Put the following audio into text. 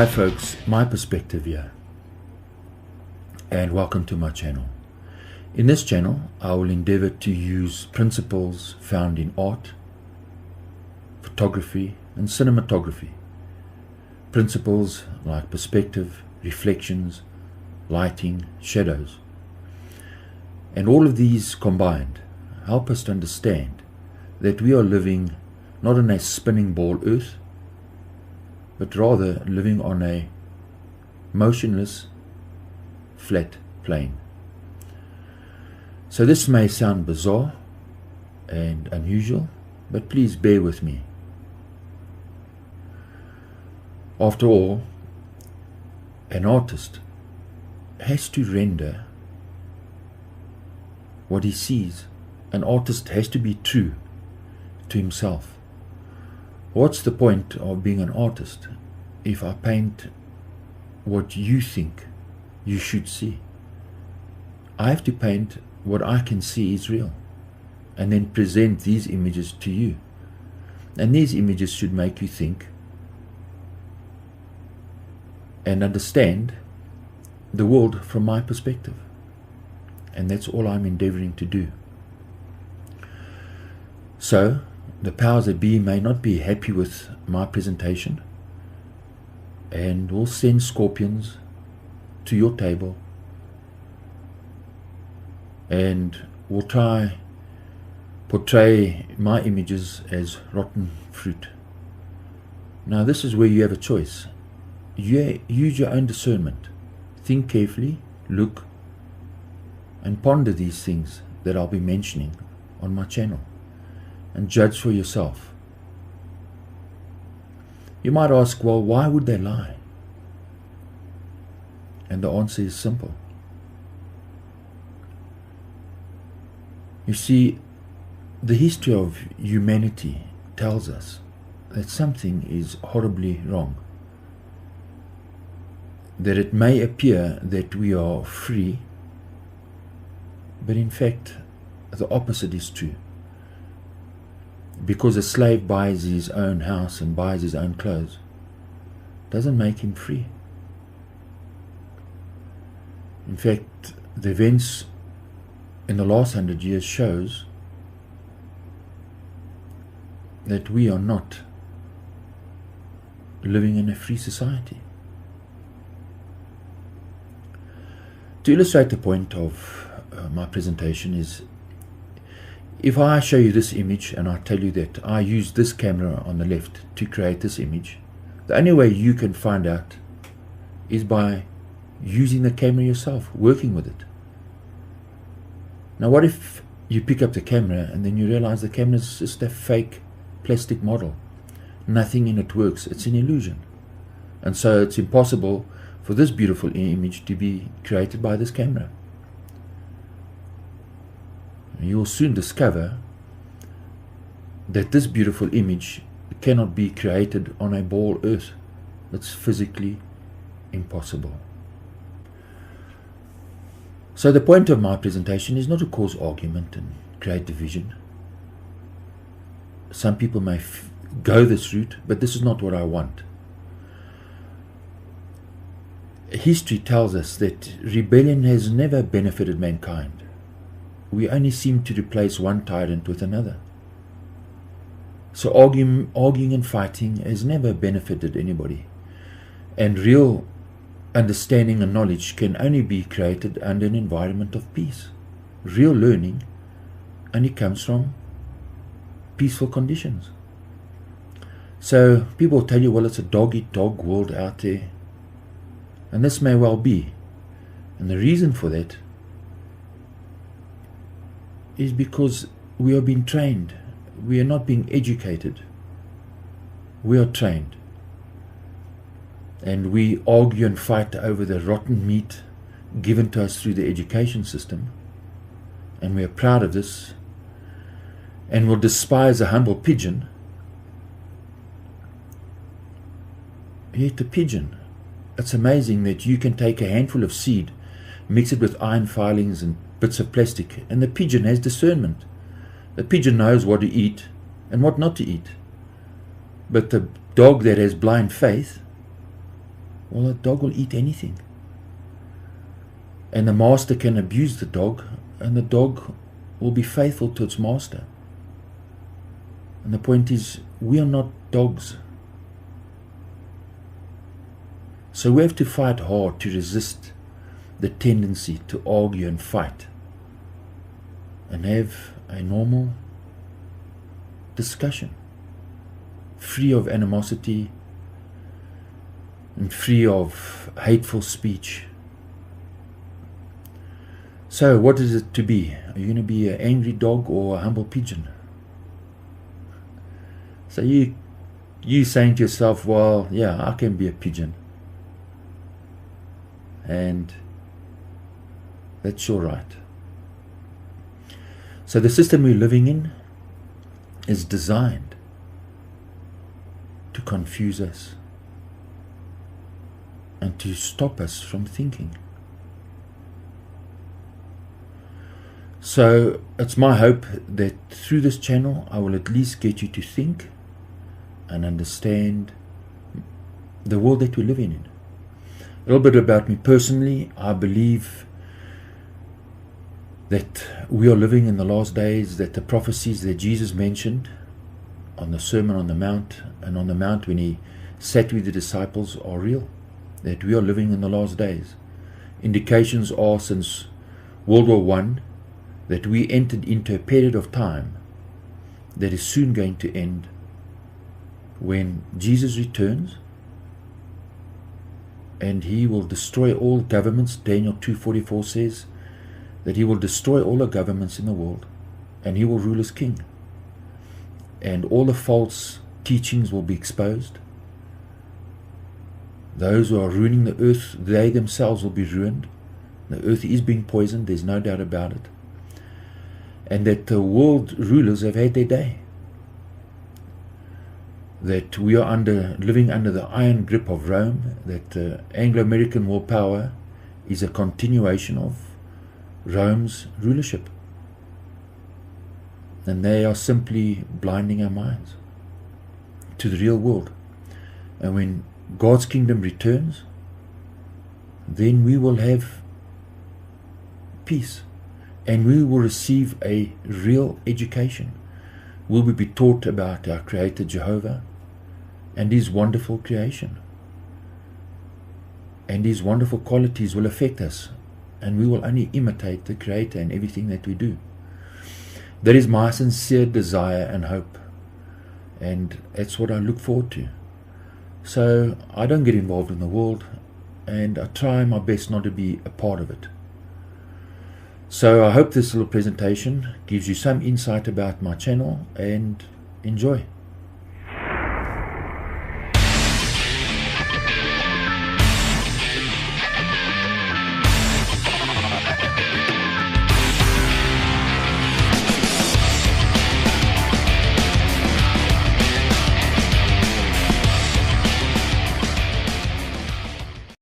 Hi folks, my perspective here, and welcome to my channel. In this channel, I will endeavor to use principles found in art, photography, and cinematography. Principles like perspective, reflections, lighting, shadows. And all of these combined help us to understand that we are living not on a spinning ball earth, but rather living on a motionless, flat plane. So this may sound bizarre and unusual, but please bear with me. After all, an artist has to render what he sees. An artist has to be true to himself. What's the point of being an artist if I paint what you think you should see? I have to paint what I can see is real, and then present these images to you. And these images should make you think and understand the world from my perspective. And that's all I'm endeavoring to do. So, the powers that be may not be happy with my presentation and will send scorpions to your table and will try portray my images as rotten fruit. Now this is where you have a choice. You use your own discernment. Think carefully, look, and ponder these things that I'll be mentioning on my channel, and judge for yourself. You might ask, well, why would they lie? And the answer is simple. You see, the history of humanity tells us that something is horribly wrong. That it may appear that we are free, but in fact, the opposite is true. Because a slave buys his own house and buys his own clothes, doesn't make him free. In fact, the events in the last 100 years shows that we are not living in a free society. To illustrate the point of my presentation is, if I show you this image and I tell you that I used this camera on the left to create this image, the only way you can find out is by using the camera yourself, working with it. Now what if you pick up the camera and then you realize the camera is just a fake plastic model? Nothing in it works, it's an illusion. And so it's impossible for this beautiful image to be created by this camera. You will soon discover that this beautiful image cannot be created on a ball earth. It's physically impossible. So the point of my presentation is not to cause argument and create division. Some people may go this route, but this is not what I want. History tells us that rebellion has never benefited mankind. We only seem to replace one tyrant with another. So arguing and fighting has never benefited anybody. And real understanding and knowledge can only be created under an environment of peace. Real learning only comes from peaceful conditions. So people tell you, well, it's a dog-eat-dog world out there. And this may well be. And the reason for that is because we are being trained. We are not being educated. We are trained. And we argue and fight over the rotten meat given to us through the education system. And we are proud of this. And will despise a humble pigeon. Yet the pigeon, it's amazing that you can take a handful of seed, mix it with iron filings and bits of plastic, and the pigeon has discernment. The pigeon knows what to eat and what not to eat. But the dog that has blind faith Well, a dog will eat anything. And the master can abuse the dog, and the dog will be faithful to its master. And the point is, we are not dogs. So we have to fight hard to resist the tendency to argue and fight, and have a normal discussion, free of animosity and free of hateful speech. So what is it to be? Are you going to be an angry dog or a humble pigeon? So you saying to yourself, well, yeah, I can be a pigeon, and that's your right. So the system we're living in is designed to confuse us and to stop us from thinking. So it's my hope that through this channel I will at least get you to think and understand the world that we live in. A little bit about me personally. I believe that we are living in the last days, that the prophecies that Jesus mentioned on the Sermon on the Mount and on the Mount when he sat with the disciples are real, that we are living in the last days. Indications are since World War I that we entered into a period of time that is soon going to end, when Jesus returns and he will destroy all governments. Daniel 2:44 says that he will destroy all the governments in the world, and he will rule as king, and all the false teachings will be exposed. Those who are ruining the earth, they themselves will be ruined. The earth is being poisoned, there's no doubt about it. And that the world rulers have had their day. That we are living under the iron grip of Rome, that the Anglo-American world power is a continuation of Rome's rulership. And they are simply blinding our minds to the real world. And when God's kingdom returns, then we will have peace, and we will receive a real education. We will be taught about our Creator Jehovah and his wonderful creation, and his wonderful qualities will affect us, and we will only imitate the Creator in everything that we do. That is my sincere desire and hope, and that's what I look forward to. So I don't get involved in the world, and I try my best not to be a part of it. So I hope this little presentation gives you some insight about my channel, and enjoy.